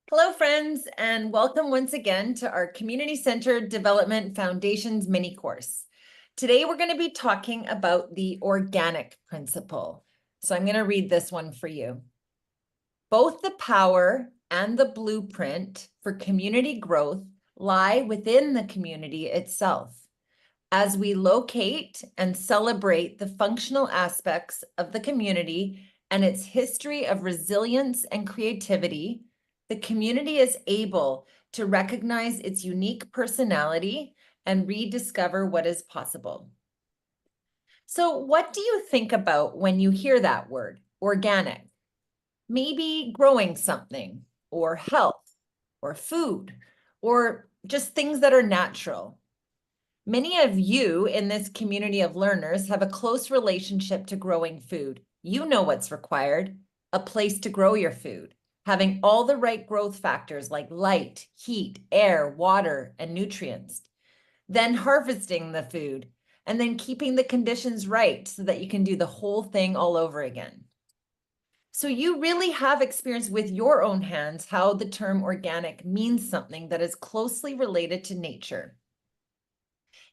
Hello, friends, and welcome once again to our Community-Centered Development Foundations mini course. Today, we're going to be talking about the organic principle. So I'm going to read this one for you. Both the power and the blueprint for community growth lie within the community itself. As we locate and celebrate the functional aspects of the community and its history of resilience and creativity, the community is able to recognize its unique personality and rediscover what is possible. So, what do you think about when you hear that word, organic? Maybe growing something, or health, or food, or just things that are natural. Many of you in this community of learners have a close relationship to growing food. You know what's required: a place to grow your food, having all the right growth factors like light, heat, air, water, and nutrients. Then harvesting the food, and then keeping the conditions right so that you can do the whole thing all over again. So you really have experienced with your own hands how the term organic means something that is closely related to nature.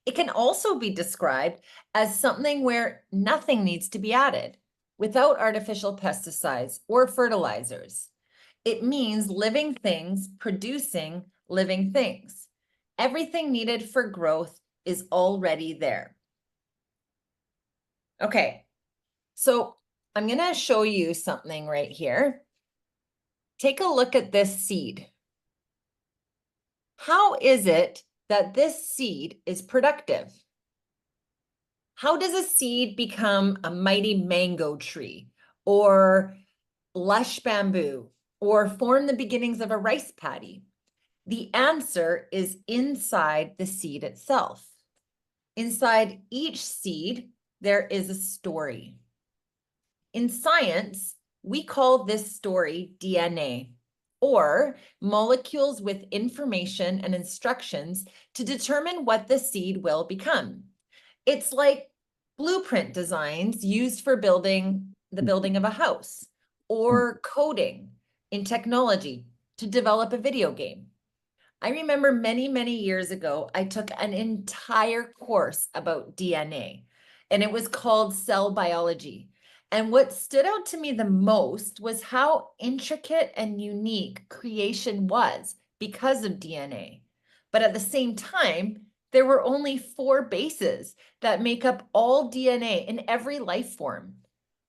It can also be described as something where nothing needs to be added without artificial pesticides or fertilizers. It means living things producing living things. Everything needed for growth is already there. Okay, so I'm going to show you something right here. Take a look at this seed. How is it that this seed is productive? How does a seed become a mighty mango tree or lush bamboo or form the beginnings of a rice paddy? The answer is inside the seed itself. Inside each seed, there is a story. In science, we call this story DNA, or molecules with information and instructions to determine what the seed will become. It's like blueprint designs used for building the building of a house, or coding in technology to develop a video game. I remember many, many years ago, I took an entire course about DNA, and it was called cell biology. And what stood out to me the most was how intricate and unique creation was because of DNA. But at the same time, there were only 4 bases that make up all DNA in every life form.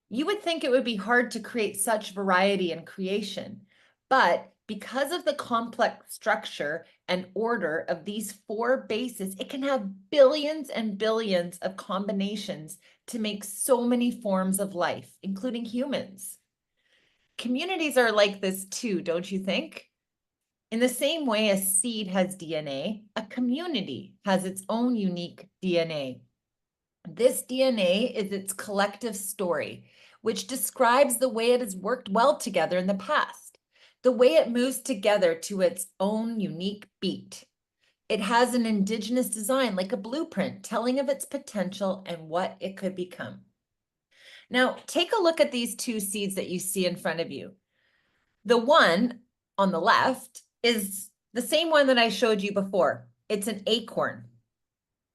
You would think it would be hard to create such variety and creation, but because of the complex structure and order of these 4 bases, it can have billions and billions of combinations to make so many forms of life, including humans. Communities are like this too, don't you think? In the same way a seed has DNA, a community has its own unique DNA. This DNA is its collective story, which describes the way it has worked well together in the past, the way it moves together to its own unique beat. It has an indigenous design, like a blueprint, telling of its potential and what it could become. Now, take a look at these 2 seeds that you see in front of you. The one on the left is the same one that I showed you before. It's an acorn.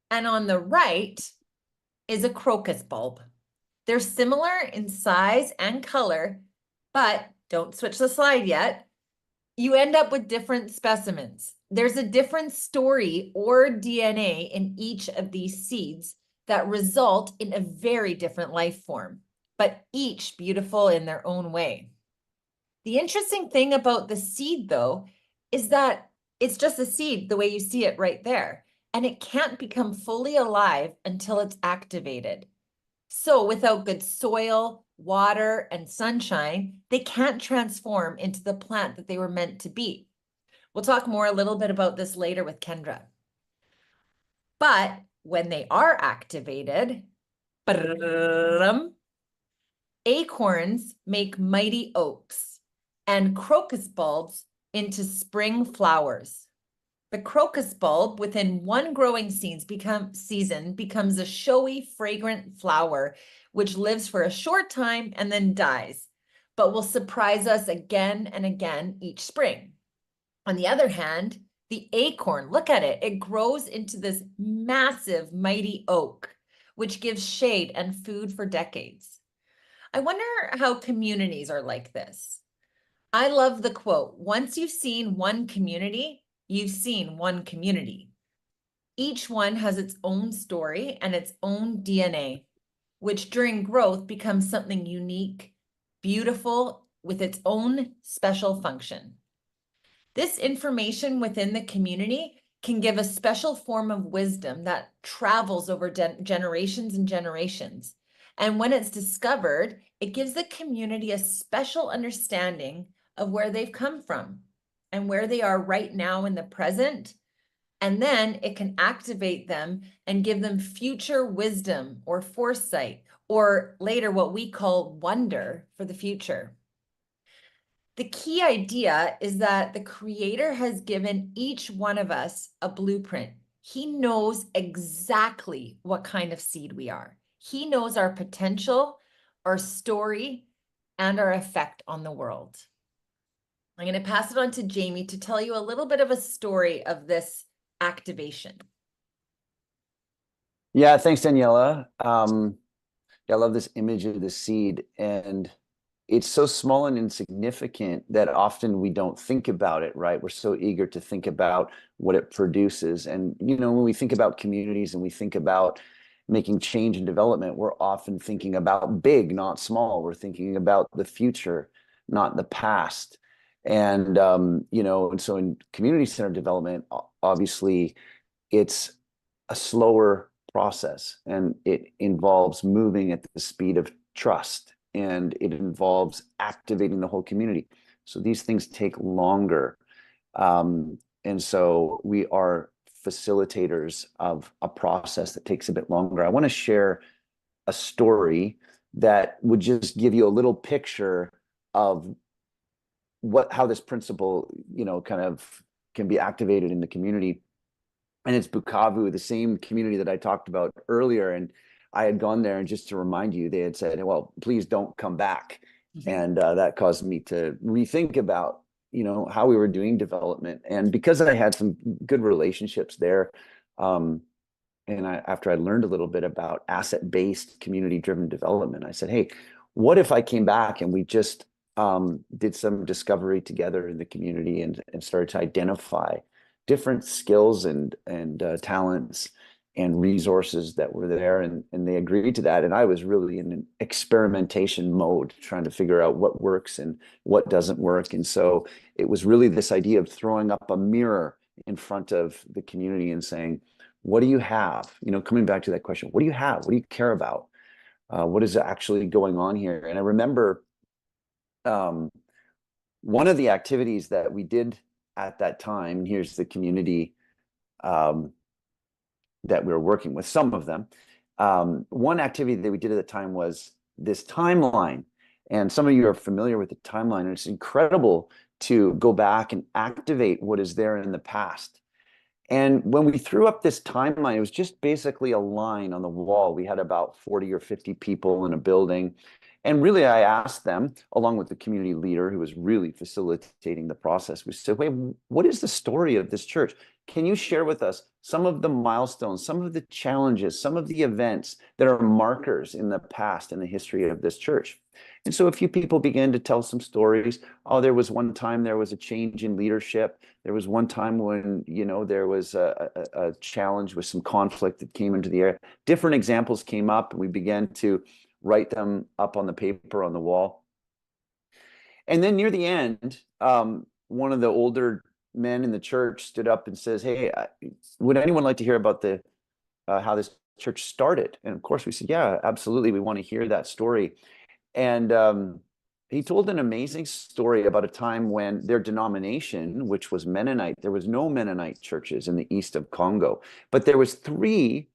And on the right is a crocus bulb. They're similar in size and color, but don't switch the slide yet. You end up with different specimens. There's a different story or DNA in each of these seeds that result in a very different life form, but each beautiful in their own way. The interesting thing about the seed, though, is that it's just a seed the way you see it right there, and it can't become fully alive until it's activated. So without good soil, water, and sunshine, they can't transform into the plant that they were meant to be. We'll talk more a little bit about this later with Kendra. But when they are activated, acorns make mighty oaks and crocus bulbs into spring flowers. The crocus bulb within one growing season becomes a showy, fragrant flower, which lives for a short time and then dies, but will surprise us again and again each spring. On the other hand, the acorn, look at it, it grows into this massive, mighty oak, which gives shade and food for decades. I wonder how communities are like this. I love the quote, once you've seen one community, you've seen one community. Each one has its own story and its own DNA, which during growth becomes something unique, beautiful, with its own special function. This information within the community can give a special form of wisdom that travels over generations and generations. And when it's discovered, it gives the community a special understanding of where they've come from and where they are right now in the present. And then it can activate them and give them future wisdom or foresight, or later what we call wonder for the future. The key idea is that the creator has given each one of us a blueprint. He knows exactly what kind of seed we are. He knows our potential, our story, and our effect on the world. I'm going to pass it on to Jamie to tell you a little bit of a story of this activation. Yeah, thanks, Daniela. I love this image of the seed, and it's so small and insignificant that often we don't think about it, right? We're so eager to think about what it produces. And, when we think about communities and we think about making change and development, we're often thinking about big, not small. We're thinking about the future, not the past. And, and so in community-centered development, obviously, it's a slower process, and it involves moving at the speed of trust, and it involves activating the whole community. So these things take longer. And so we are facilitators of a process that takes a bit longer. I want to share a story that would just give you a little picture of how this principle, kind of can be activated in the community. And it's Bukavu, the same community that I talked about earlier. And I had gone there, and just to remind you, they had said, well, please don't come back. And that caused me to rethink about, how we were doing development. And because I had some good relationships there, after I learned a little bit about asset-based, community-driven development, I said, hey, what if I came back and we just did some discovery together in the community and started to identify different skills and talents and resources that were there, and they agreed to that. And I was really in an experimentation mode, trying to figure out what works and what doesn't work. And so it was really this idea of throwing up a mirror in front of the community and saying, what do you have? Coming back to that question, what do you have? What do you care about? What is actually going on here? And I remember one of the activities that we did at that time, here's the community that we were working with, some of them. One activity that we did at the time was this timeline. And some of you are familiar with the timeline, and it's incredible to go back and activate what is there in the past. And when we threw up this timeline, it was just basically a line on the wall. We had about 40 or 50 people in a building. And really, I asked them, along with the community leader who was really facilitating the process, we said, wait, what is the story of this church? Can you share with us some of the milestones, some of the challenges, some of the events that are markers in the past in the history of this church? And so a few people began to tell some stories. Oh, there was one time there was a change in leadership. There was one time when, there was a challenge with some conflict that came into the air. Different examples came up, and we began to write them up on the paper on the wall. And then near the end, one of the older men in the church stood up and says, hey, would anyone like to hear about how this church started? And of course we said, yeah, absolutely. We want to hear that story. And he told an amazing story about a time when their denomination, which was Mennonite, there was no Mennonite churches in the east of Congo, but there was 3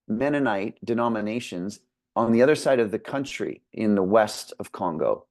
Mennonite denominations on the other side of the country in the west of Congo.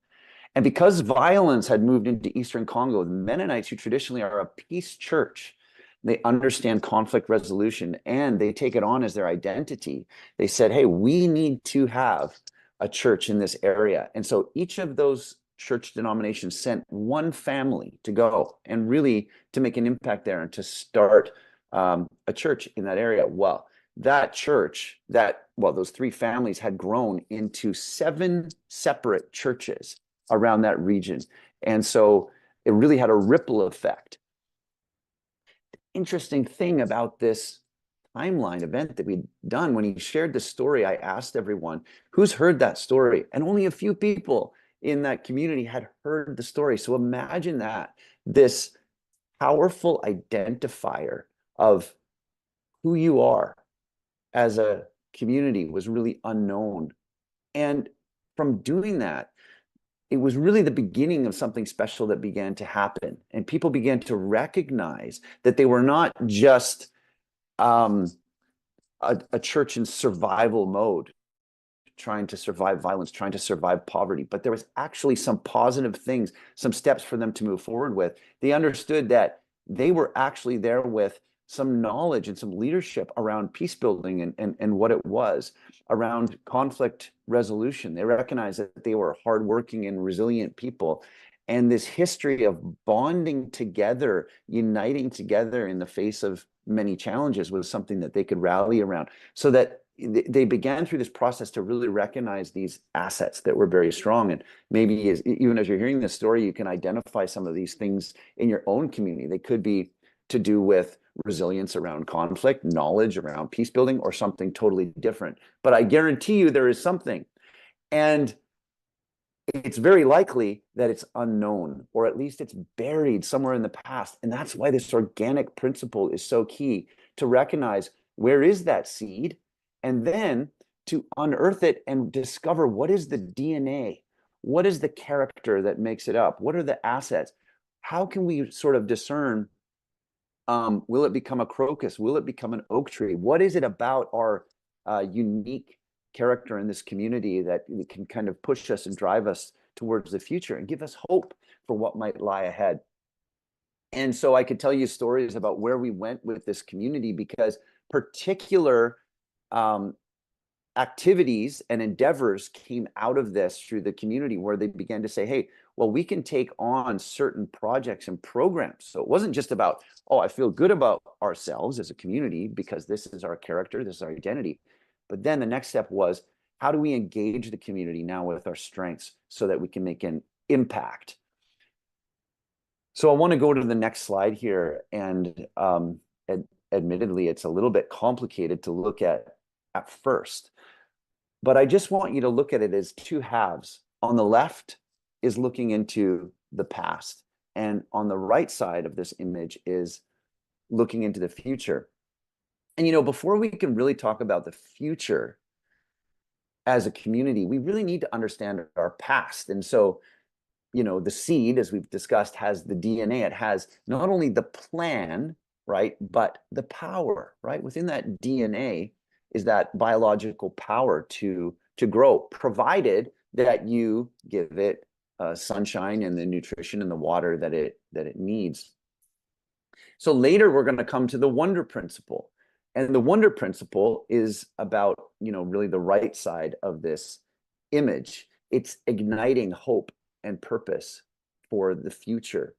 And because violence had moved into eastern Congo, the Mennonites, who traditionally are a peace church, they understand conflict resolution, and they take it on as their identity. They said, hey, we need to have a church in this area. And so each of those church denomination sent one family to go and really to make an impact there and to start a church in that area. Well, that church, those three families had grown into 7 separate churches around that region. And so it really had a ripple effect. Interesting thing about this timeline event that we'd done, when he shared the story, I asked everyone, who's heard that story? And only a few people in that community had heard the story. So imagine that, this powerful identifier of who you are as a community was really unknown. And from doing that, it was really the beginning of something special that began to happen. And people began to recognize that they were not just a church in survival mode, trying to survive violence, trying to survive poverty, but there was actually some positive things, some steps for them to move forward with. They understood that they were actually there with some knowledge and some leadership around peace building and what it was, around conflict resolution. They recognized that they were hardworking and resilient people. And this history of bonding together, uniting together in the face of many challenges was something that they could rally around. So that they began through this process to really recognize these assets that were very strong. And maybe even as you're hearing this story, you can identify some of these things in your own community. They could be to do with resilience around conflict, knowledge around peace building, or something totally different. But I guarantee you there is something. And it's very likely that it's unknown, or at least it's buried somewhere in the past. And that's why this organic principle is so key, to recognize where is that seed, and then to unearth it and discover what is the DNA, what is the character that makes it up, what are the assets, how can we sort of discern, will it become a crocus, will it become an oak tree, what is it about our unique character in this community that can kind of push us and drive us towards the future and give us hope for what might lie ahead. And so I could tell you stories about where we went with this community, because particular activities and endeavors came out of this through the community, where they began to say, hey, well, we can take on certain projects and programs. So it wasn't just about, oh, I feel good about ourselves as a community because this is our character, this is our identity. But then the next step was, how do we engage the community now with our strengths so that we can make an impact? So I want to go to the next slide here. And admittedly, it's a little bit complicated to look at first. But I just want you to look at it as 2 halves. On the left is looking into the past. And on the right side of this image is looking into the future. And, before we can really talk about the future as a community, we really need to understand our past. And so, the seed, as we've discussed, has the DNA. It has not only the plan, right, but the power, right? Within that DNA is that biological power to grow, provided that you give it sunshine and the nutrition and the water that it needs. So later we're going to come to the wonder principle. And the wonder principle is about, really the right side of this image. It's igniting hope and purpose for the future.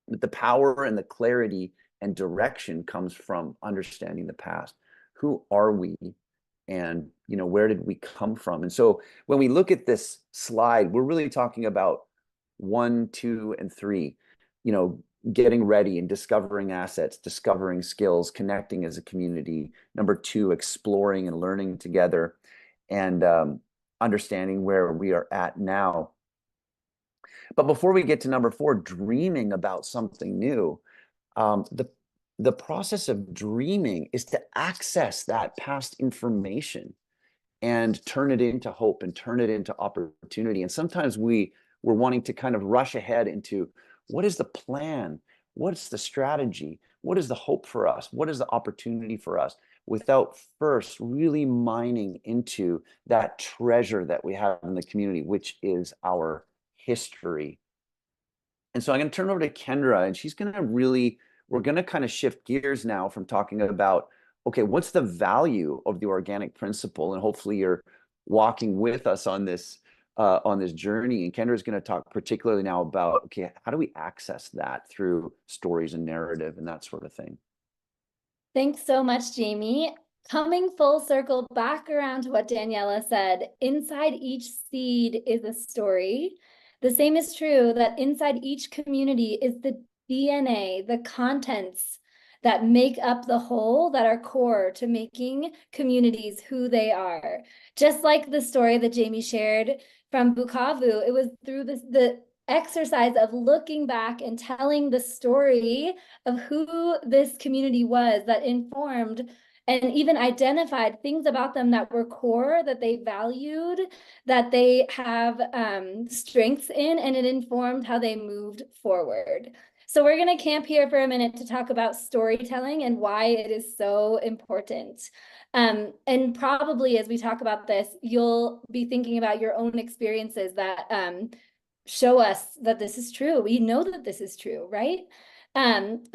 But the power and the clarity and direction comes from understanding the past. Who are we? And, where did we come from? And so when we look at this slide, we're really talking about 1, 2, and 3, getting ready and discovering assets, discovering skills, connecting as a community. Number 2, exploring and learning together, and understanding where we are at now. But before we get to number 4, dreaming about something new, the process of dreaming is to access that past information and turn it into hope and turn it into opportunity. And sometimes we're wanting to kind of rush ahead into, what is the plan? What's the strategy? What is the hope for us? What is the opportunity for us? Without first really mining into that treasure that we have in the community, which is our history. And so I'm going to turn over to Kendra, and she's going to we're going to kind of shift gears now from talking about, okay, what's the value of the organic principle? And hopefully you're walking with us on this on this journey. And Kendra's going to talk particularly now about, okay, how do we access that through stories and narrative and that sort of thing? Thanks so much, Jamie. Coming full circle back around to what Daniela said, inside each seed is a story. The same is true that inside each community is the DNA, the contents that make up the whole, that are core to making communities who they are. Just like the story that Jamie shared from Bukavu, it was through the exercise of looking back and telling the story of who this community was that informed and even identified things about them that were core, that they valued, that they have strengths in, and it informed how they moved forward. So we're going to camp here for a minute to talk about storytelling and why it is so important. And probably as we talk about this, you'll be thinking about your own experiences that show us that this is true. We know that this is true, right?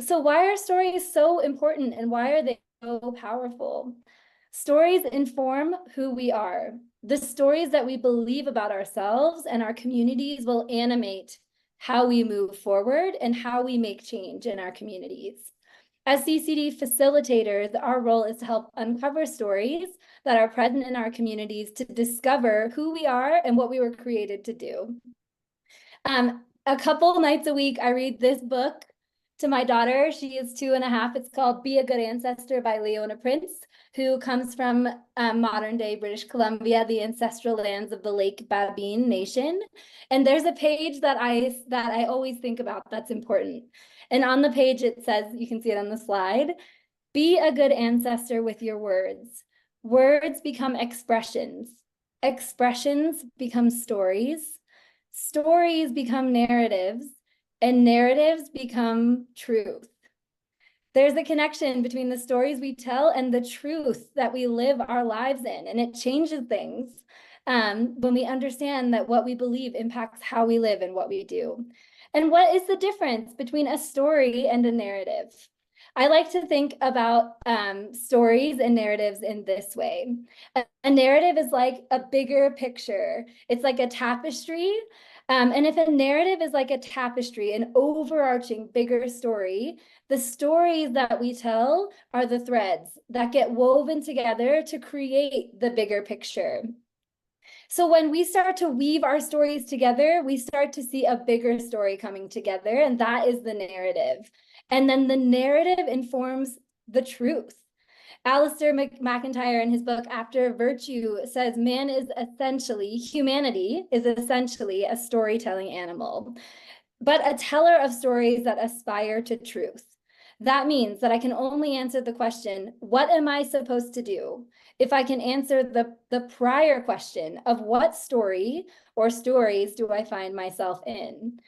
So why are stories so important and why are they so powerful? Stories inform who we are. The stories that we believe about ourselves and our communities will animate how we move forward and how we make change in our communities. As CCD facilitators, our role is to help uncover stories that are present in our communities to discover who we are and what we were created to do. A couple nights a week, I read this book to my daughter. She is 2.5. It's called Be a Good Ancestor by Leona Prince, who comes from modern day British Columbia, the ancestral lands of the Lake Babine Nation. And there's a page that I always think about that's important. And on the page, it says, you can see it on the slide, be a good ancestor with your words. Words become expressions. Expressions become stories. Stories become narratives, and narratives become truth. There's a connection between the stories we tell and the truth that we live our lives in, and it changes things when we understand that what we believe impacts how we live and what we do. And what is the difference between a story and a narrative? I like to think about stories and narratives in this way. A narrative is like a bigger picture. It's like a tapestry. And if a narrative is like a tapestry, an overarching bigger story, the stories that we tell are the threads that get woven together to create the bigger picture. So when we start to weave our stories together, we start to see a bigger story coming together, and that is the narrative. And then the narrative informs the truth. Alistair McIntyre in his book, After Virtue, says humanity is essentially a storytelling animal, but a teller of stories that aspire to truth. That means that I can only answer the question, what am I supposed to do? If I can answer the prior question of what story or stories do I find myself in?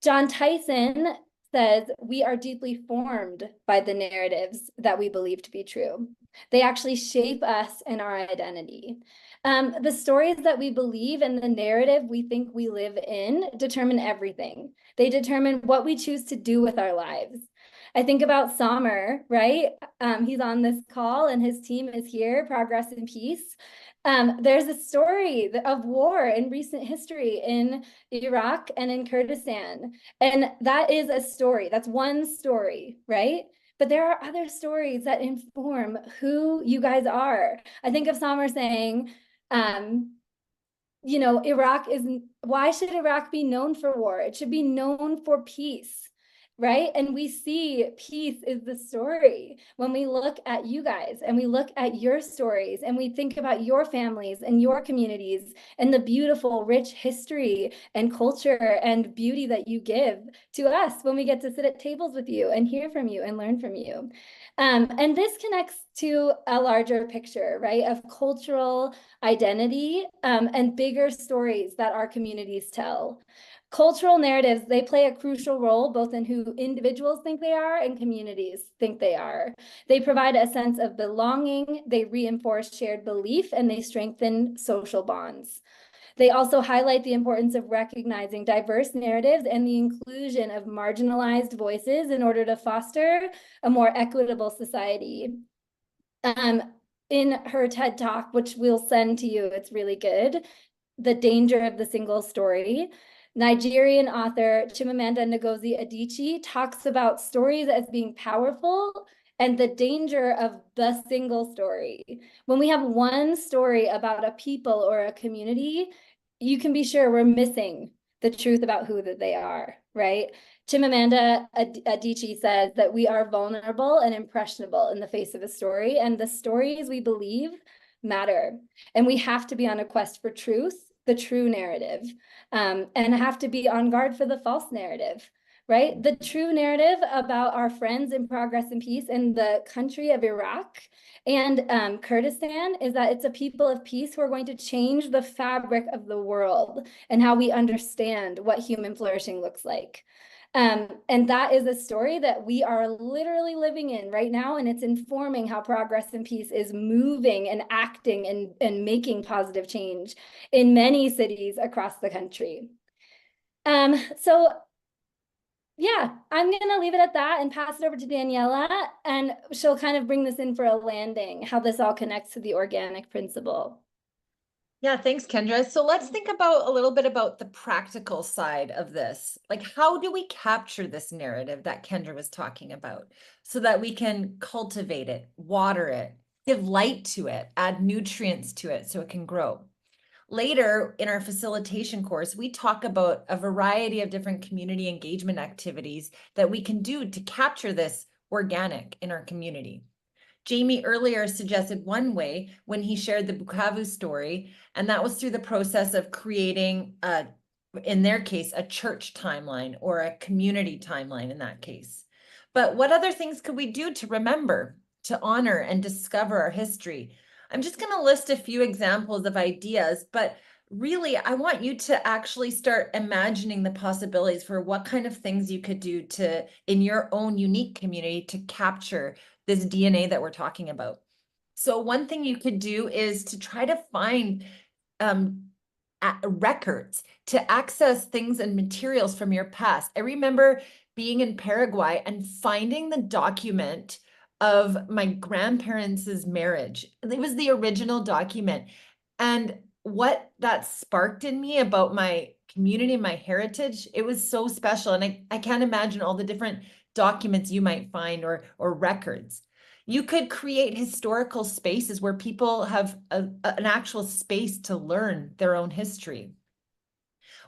John Tyson says we are deeply formed by the narratives that we believe to be true. They actually shape us and our identity. The stories that we believe and the narrative we think we live in determine everything. They determine what we choose to do with our lives. I think about Samer, right? He's on this call and his team is here, Progress and Peace. There's a story of war in recent history in Iraq and in Kurdistan. And that is a story. That's one story, right? But there are other stories that inform who you guys are. I think of Samer saying, why should Iraq be known for war? It should be known for peace. Right? And we see peace is the story when we look at you guys and we look at your stories and we think about your families and your communities and the beautiful, rich history and culture and beauty that you give to us when we get to sit at tables with you and hear from you and learn from you. And this connects to a larger picture, right, of cultural identity and bigger stories that our communities tell. Cultural narratives, they play a crucial role both in who individuals think they are and communities think they are. They provide a sense of belonging, they reinforce shared belief, and they strengthen social bonds. They also highlight the importance of recognizing diverse narratives and the inclusion of marginalized voices in order to foster a more equitable society. In her TED Talk, which we'll send to you, it's really good, The Danger of the Single Story. Nigerian author Chimamanda Ngozi Adichie talks about stories as being powerful and the danger of the single story. When we have one story about a people or a community, you can be sure we're missing the truth about who that they are, right? Chimamanda Adichie says that we are vulnerable and impressionable in the face of a story, and the stories we believe matter. And we have to be on a quest for truth, the true narrative, and have to be on guard for the false narrative, right? The true narrative about our friends in Progress and Peace in the country of Iraq and Kurdistan is that it's a people of peace who are going to change the fabric of the world and how we understand what human flourishing looks like. And that is a story that we are literally living in right now, and it's informing how Progress and Peace is moving and acting and making positive change in many cities across the country. So yeah, I'm gonna leave it at that and pass it over to Daniela, and she'll kind of bring this in for a landing, how this all connects to the organic principle. Yeah, thanks, Kendra. So let's think about a little bit about the practical side of this. Like, how do we capture this narrative that Kendra was talking about so that we can cultivate it, water it, give light to it, add nutrients to it so it can grow? Later in our facilitation course, we talk about a variety of different community engagement activities that we can do to capture this organic in our community. Jamie earlier suggested one way when he shared the Bukavu story, and that was through the process of creating, in their case, a church timeline or a community timeline in that case. But what other things could we do to remember, to honor and discover our history? I'm just going to list a few examples of ideas, but really, I want you to actually start imagining the possibilities for what kind of things you could do to, in your own unique community, to capture this DNA that we're talking about. So one thing you could do is to try to find records, to access things and materials from your past. I remember being in Paraguay and finding the document of my grandparents' marriage. It was the original document. And what that sparked in me about my community, my heritage, it was so special. And I can't imagine all the different documents you might find or records. You could create historical spaces where people have an actual space to learn their own history.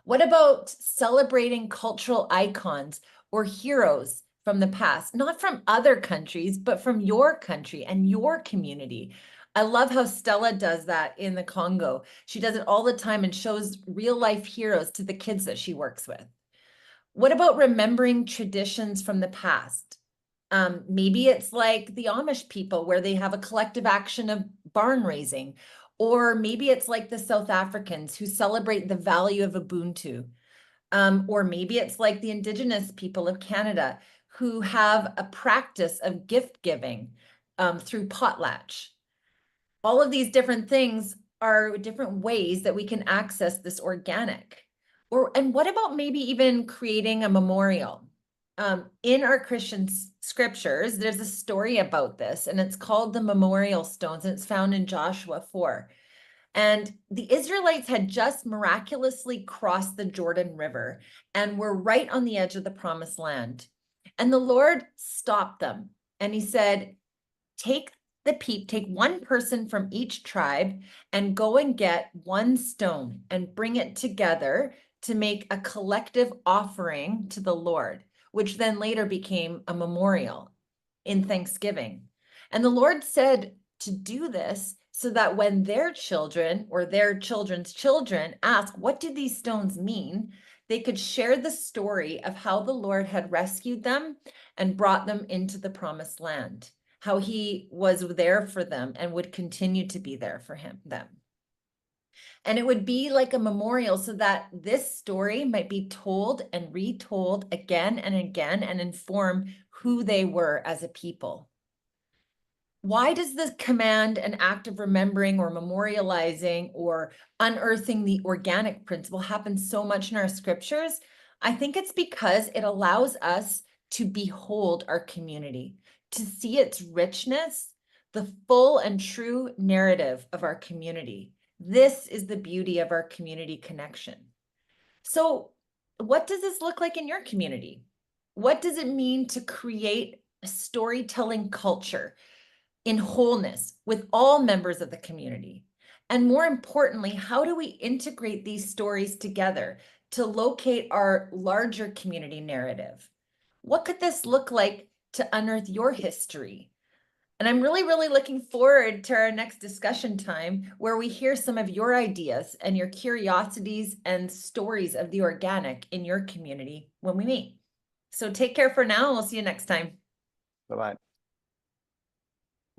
What about celebrating cultural icons or heroes from the past, not from other countries, but from your country and your community? I love how Stella does that in the Congo. She does it all the time and shows real life heroes to the kids that she works with. What about remembering traditions from the past? Maybe it's like the Amish people where they have a collective action of barn raising, or maybe it's like the South Africans who celebrate the value of Ubuntu. Or maybe it's like the Indigenous people of Canada who have a practice of gift giving through potlatch. All of these different things are different ways that we can access this organic. And what about maybe even creating a memorial? In our Christian scriptures, there's a story about this, and it's called the Memorial Stones, and it's found in Joshua 4. And the Israelites had just miraculously crossed the Jordan River and were right on the edge of the promised land. And the Lord stopped them, and he said, take one person from each tribe and go and get one stone and bring it together to make a collective offering to the Lord, which then later became a memorial in Thanksgiving. And the Lord said to do this so that when their children or their children's children ask, what do these stones mean? They could share the story of how the Lord had rescued them and brought them into the promised land, how he was there for them and would continue to be there for them. And it would be like a memorial so that this story might be told and retold again and again and inform who they were as a people. Why does this command an act of remembering or memorializing or unearthing the organic principle happen so much in our scriptures? I think it's because it allows us to behold our community, to see its richness, the full and true narrative of our community, This is the beauty of our community connection. So what does this look like in your community? What does it mean to create a storytelling culture in wholeness with all members of the community? And more importantly, how do we integrate these stories together to locate our larger community narrative? What could this look like to unearth your history? And I'm really, really looking forward to our next discussion time where we hear some of your ideas and your curiosities and stories of the organic in your community when we meet. So take care for now, and we'll see you next time. Bye-bye.